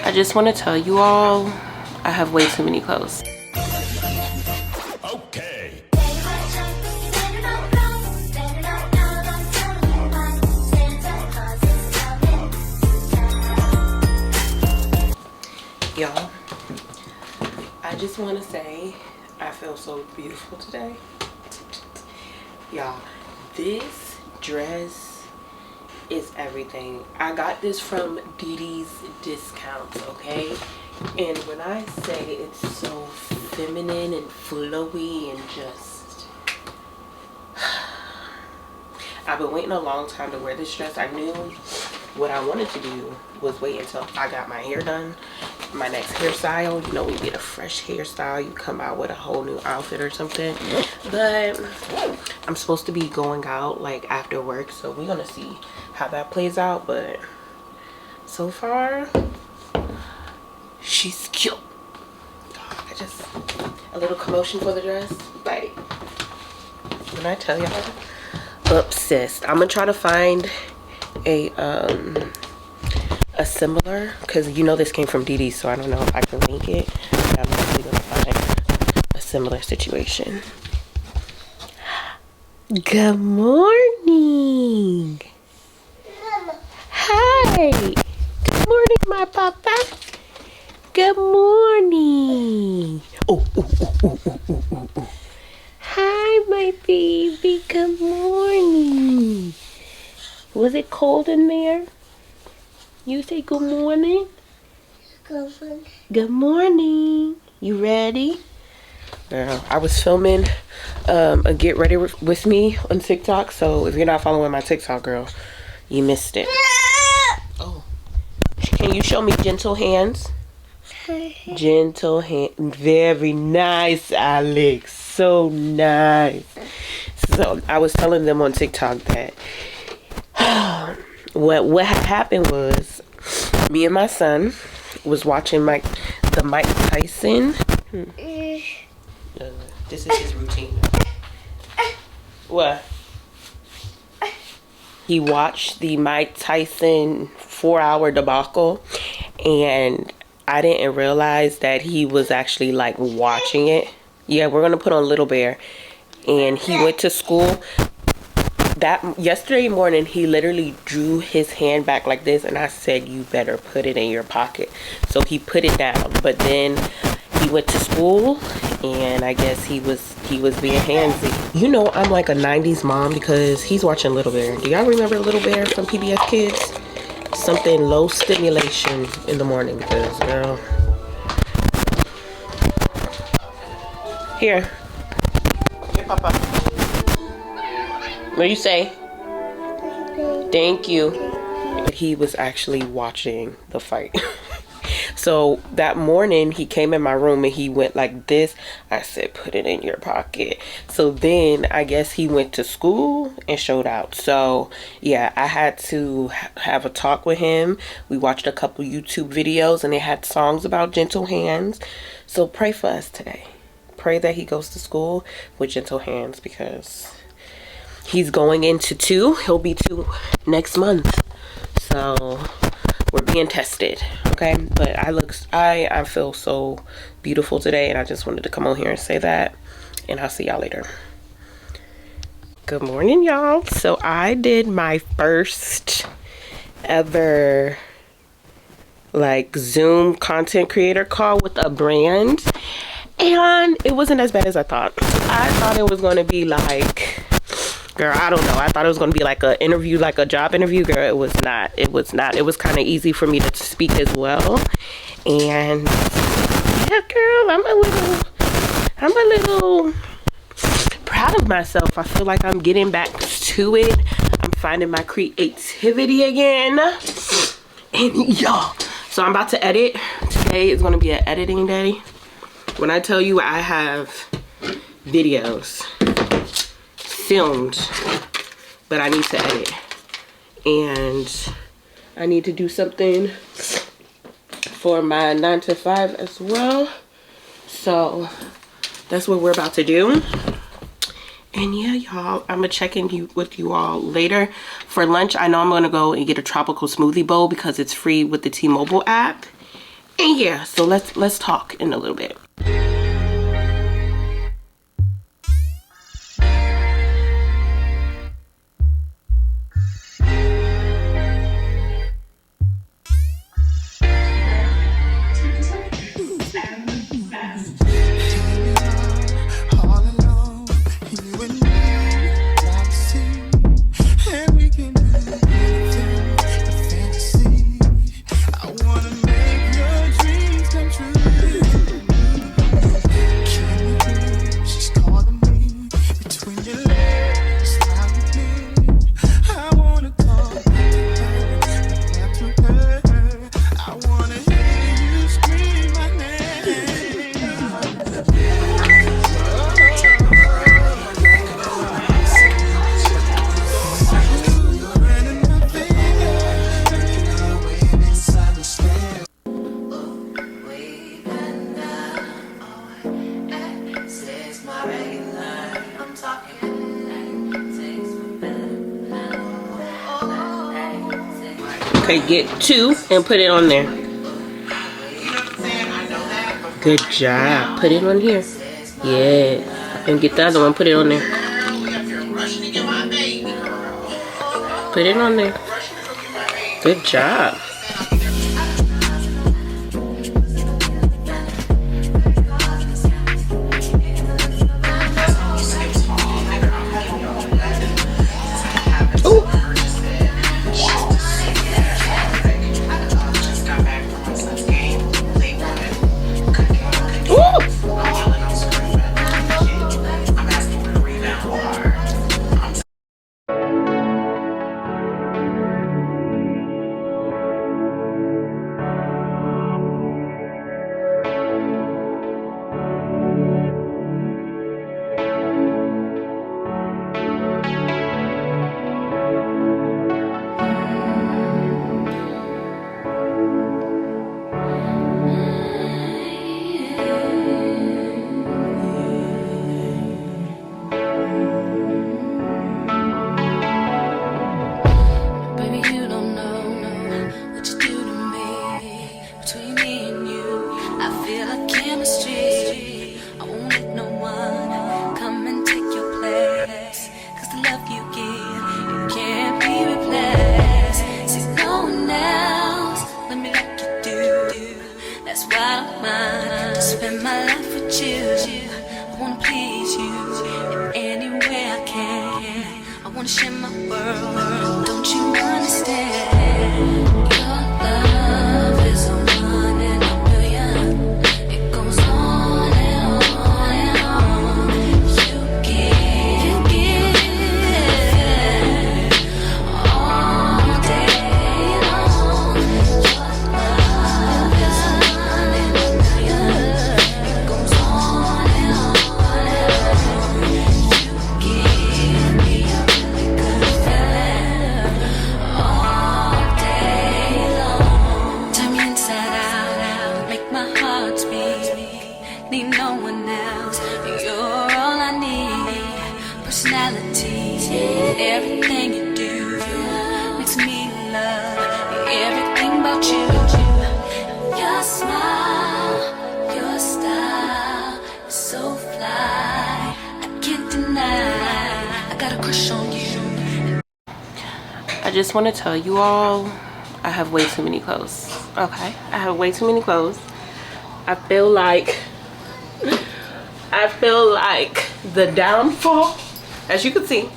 I just want to tell you all, I have way too many clothes. Okay. Y'all, I just want to say I feel so beautiful today. Y'all, this dress is everything. I got this from Beauties discounts, okay? And when I say it's so feminine and flowy and just... I've been waiting a long time to wear this dress. I knew what I wanted to do was wait until I got my hair done. My next hairstyle, you know, when you get a fresh hairstyle, you come out with a whole new outfit or something. But I'm supposed to be going out like after work, so we're gonna see how that plays out. But so far, she's cute. I just, a little commotion for the dress. Like, when I tell y'all, obsessed. I'm gonna try to find a similar, because you know this came from Dee, so I don't know if I can link it, but I'm actually gonna find a similar situation. Good morning. Hi. Good morning, my papa. Good morning. Oh. Hi, my baby. Good morning. Was it cold in there? You say good morning? Good morning. Good morning. You ready? Girl, I was filming a get ready with me on TikTok, so if you're not following my TikTok, girl, you missed it. Oh. Can you show me gentle hands? Gentle hand. Very nice, Alex. So nice. So I was telling them on TikTok that what had happened was me and my son was watching the Mike Tyson. This is his routine. What? He watched the Mike Tyson 4-hour debacle, and I didn't realize that he was actually like watching it. Yeah, we're gonna put on Little Bear. And he went to school. Yesterday morning, he literally drew his hand back like this, and I said, you better put it in your pocket. So he put it down, but then he went to school, and I guess he was being handsy. You know, I'm like a 90s mom because he's watching Little Bear. Do y'all remember Little Bear from PBS Kids? Something low stimulation in the morning, because girl. Here, Papa. What do you say? Thank you. He was actually watching the fight. So that morning he came in my room and he went like this. I said, put it in your pocket. So then I guess he went to school and showed out. So yeah, I had to have a talk with him. We watched a couple YouTube videos and they had songs about gentle hands. So pray for us today. Pray that he goes to school with gentle hands, because he's going into 2. He'll be 2 next month. So we're being tested, okay? But I feel so beautiful today, and I just wanted to come on here and say that, and I'll see y'all later. Good morning, y'all. So I did my first ever like Zoom content creator call with a brand, and it wasn't as bad as I thought. I thought it was going to be like, girl, I don't know. I thought it was going to be like a interview, like a job interview. Girl, it was not. It was not. It was kind of easy for me to speak as well. And yeah, girl, I'm a little proud of myself. I feel like I'm getting back to it. I'm finding my creativity again. And y'all, so I'm about to edit. Today is going to be an editing day. When I tell you I have videos filmed, but I need to edit, and I need to do something for my 9 to 5 as well. So that's what we're about to do. And yeah, y'all, I'm gonna check in with you all later. For lunch, I know I'm gonna go and get a tropical smoothie bowl because it's free with the T-Mobile app. And yeah, so let's talk in a little bit. Okay, get 2 and put it on there. Good job. Put it on here. Yeah. And get the other one. Put it on there. Put it on there. Good job. I just want to tell you all, I have way too many clothes. Okay, I have way too many clothes. I feel like the downfall, as you can see,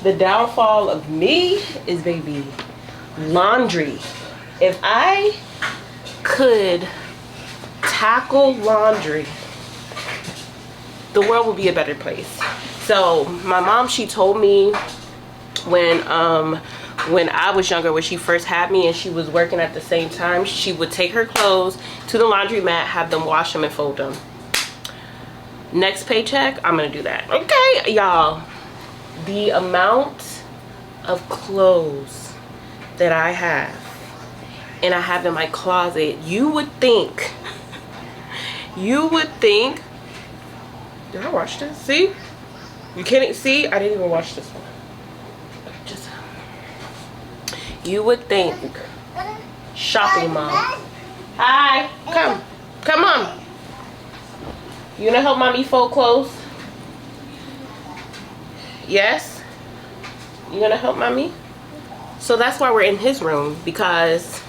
the downfall of me is, baby, laundry. If I could tackle laundry, the world would be a better place. So my mom, she told me when I was younger, when she first had me and she was working at the same time, she would take her clothes to the laundromat, have them wash them and fold them. Next paycheck, I'm gonna do that. Okay, y'all, the amount of clothes that I have and I have in my closet, you would think, did I wash this? See? You can't see, I didn't even wash this one. You would think, shopping mom, Hi. Come. Come on. You gonna help mommy fold clothes? Yes? You gonna help mommy? So that's why we're in his room, because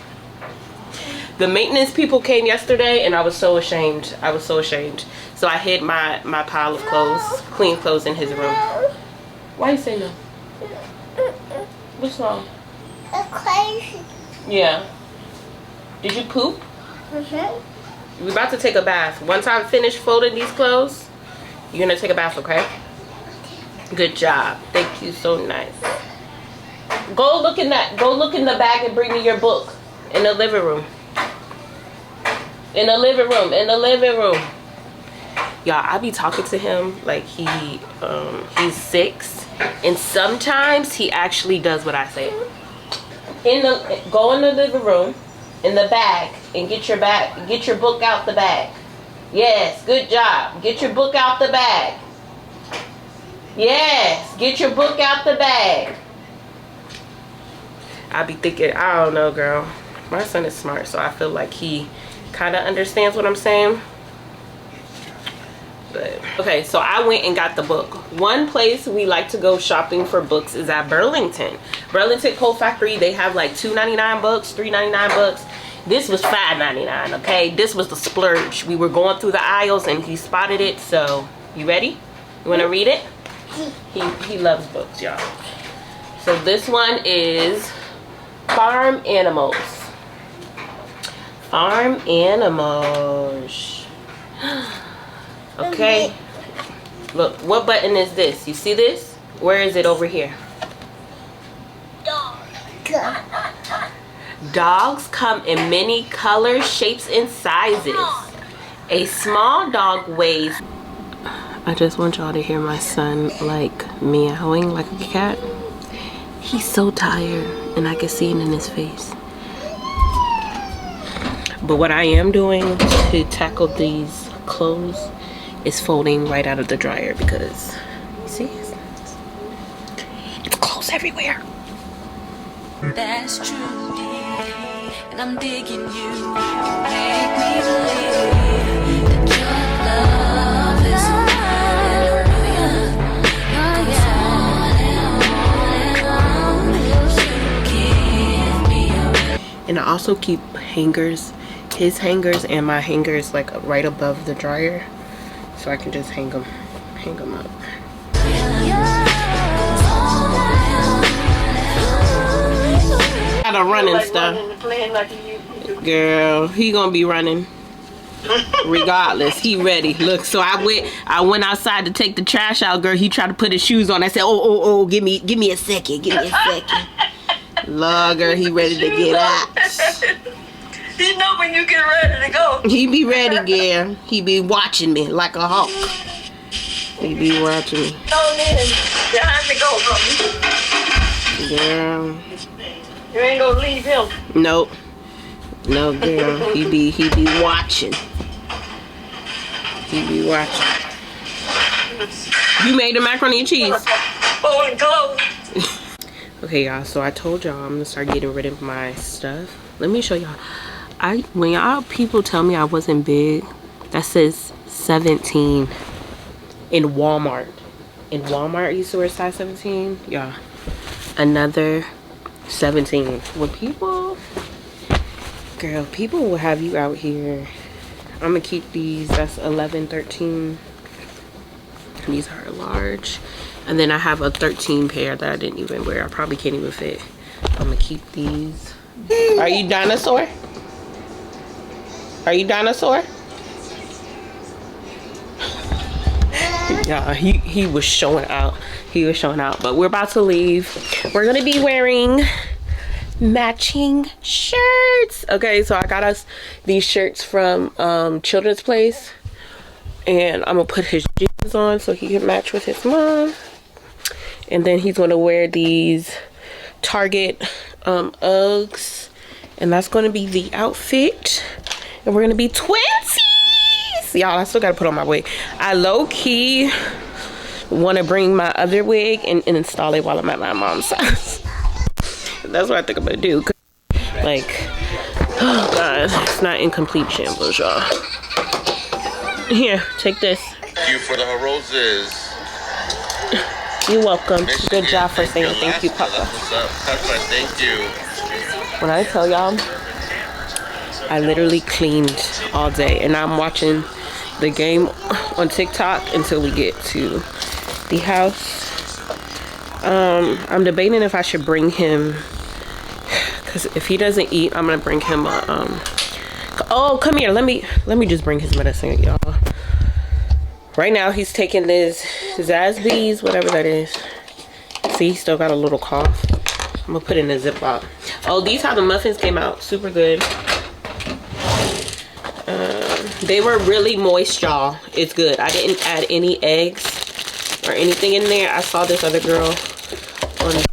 the maintenance people came yesterday and I was so ashamed. I was so ashamed. So I hid my pile of clothes, clean clothes, in his room. Why you say no? What's wrong? Crazy. Yeah. Did you poop? We're about to take a bath. Once I'm finished folding these clothes, you're gonna take a bath, okay? Good job. Thank you. So nice. Go look in that. Go look in the bag and bring me your book in the living room. In the living room. In the living room. Y'all, I be talking to him like he's 6, and sometimes he actually does what I say. Go in the living room, in the bag, and get your book out the bag. Yes, good job. Get your book out the bag. Yes, get your book out the bag. I be thinking, I don't know, girl. My son is smart, so I feel like he kind of understands what I'm saying. But okay, so I went and got the book. One place we like to go shopping for books is at Burlington Coat Factory. They have like $2.99 books, $3.99 books. This was $5.99. okay, this was the splurge. We were going through the aisles and he spotted it. So you ready? You want to read it? He loves books, y'all. So this one is Farm Animals. Farm Animals. Okay. Look, what button is this? You see this? Where is it over here? Dog. Dogs come in many colors, shapes, and sizes. A small dog weighs... I just want y'all to hear my son like meowing like a cat. He's so tired and I can see it in his face. But what I am doing to tackle these clothes is folding right out of the dryer, because you see it's clothes everywhere. That's true, and I'm digging you. Make me believe that your love is and I also keep hangers, his hangers and my hangers, like right above the dryer, so I can just hang them up. Gotta run and stuff. Girl, he gonna be running regardless. He ready. Look, so I went outside to take the trash out, girl. He tried to put his shoes on. I said, oh, give me a second. Lord, girl, he ready to get out. You know when you get ready to go. He be ready, girl. He be watching me like a hawk. He be watching me. Don't in behind the go, Girl. You ain't gonna leave him. Nope. No, girl. He be watching. He be watching. You made the macaroni and cheese. Folding clothes. Okay, y'all. So I told y'all I'm gonna start getting rid of my stuff. Let me show y'all. When y'all people tell me I wasn't big, that says 17 in Walmart. In Walmart, I used to wear size 17. Yeah, another 17. When people will have you out here. I'm gonna keep these. That's 11, 13. These are large, and then I have a 13 pair that I didn't even wear. I probably can't even fit. I'm gonna keep these. Are you dinosaur? Are you dinosaur? Yeah, he was showing out. He was showing out. But we're about to leave. We're gonna be wearing matching shirts. Okay, so I got us these shirts from Children's Place, and I'm gonna put his jeans on so he can match with his mom. And then he's gonna wear these Target Uggs, and that's gonna be the outfit. And we're gonna be twinsies. Y'all, I still gotta put on my wig. I low-key want to bring my other wig and install it while I'm at my mom's house. That's what I think I'm gonna do. Like, Oh God, it's not in complete shambles, y'all. Here, take this. Thank you for the roses. You're welcome. Michigan, Good job for saying thank you, Alaska, Papa. that's what's up. Papa, thank you. When I tell y'all, I literally cleaned all day, and I'm watching the game on TikTok until we get to the house. I'm debating if I should bring him, because if he doesn't eat, I'm gonna bring him a oh, come here, let me just bring his medicine, y'all. Right now he's taking this Zazbees, whatever that is. See, he still got a little cough. I'm gonna put it in a Ziploc. Oh, these how the muffins came out, super good. They were really moist, y'all. It's good. I didn't add any eggs or anything in there. I saw this other girl on.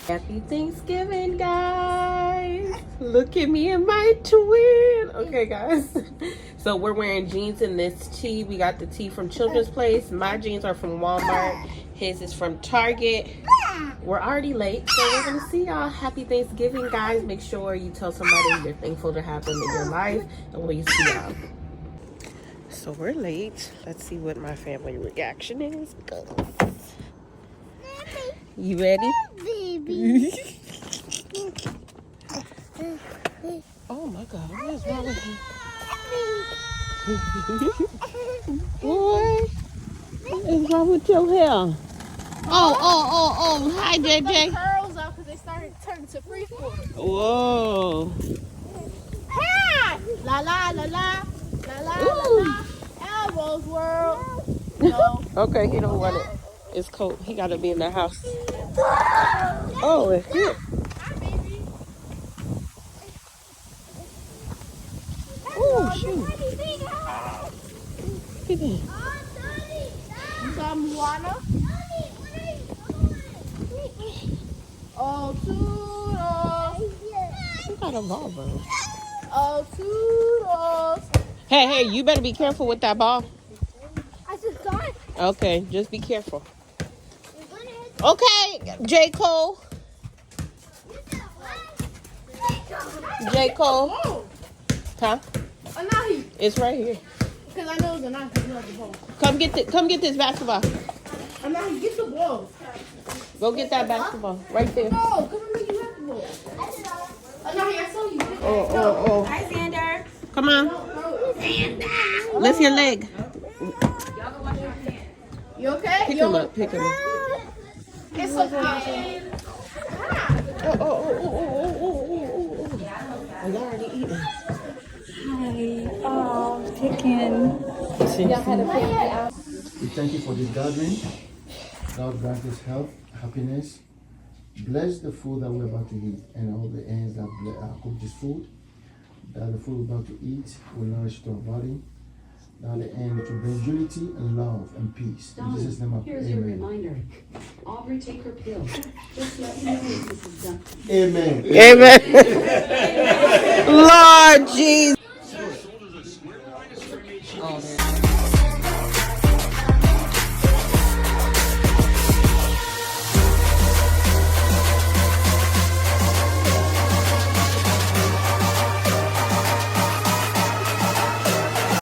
Happy Thanksgiving, guys. Look at me and my twin. Okay, guys. So we're wearing jeans in this tee. We got the tee from Children's Place. My jeans are from Walmart. His is from Target. We're already late, so we're gonna see y'all. Happy Thanksgiving, guys. Make sure you tell somebody you're thankful to have them in your life, and we'll see y'all. So we're late. Let's see what my family reaction is. Go. You ready? Baby. Oh my God, what is wrong with you? Boy, what is wrong with your hair? Oh, hi, JJ. Curls out because they started turning to free fall. Whoa. Ha! La la la la la la la. Elbows world. No. Okay, he don't want it. It's cold. He gotta be in the house. Oh, it's here. Oh, shoot. Look at that. You saw Moana? Oh, toodles. You got a ball, bro. Oh, toodles. Hey, you better be careful with that ball. I just got it. Okay, just be careful. Okay, J. Cole. J. Cole. Huh? Anahi. It's right here. Because I know it's Anahi because you have the ball. Come get this basketball. Anahi, get the ball. Go get that basketball right there. No, come on, make you have the ball. Anahi, I saw you. Oh. Hi, Xander. Come on. Lift your leg. You okay? Pick him up. Pick him up. It's okay. Oh. I'm already eating. We thank you for this gathering. God grant us health, happiness. Bless the food that we're about to eat and all the hands that cook this food. That the food we're about to eat will nourish to our body. That the end to bring unity and love and peace. In Jesus' name I pray. Here's your Amen. reminder. Aubrey, take her pill. Just let me know when this is done. Amen. Amen. Lord Jesus.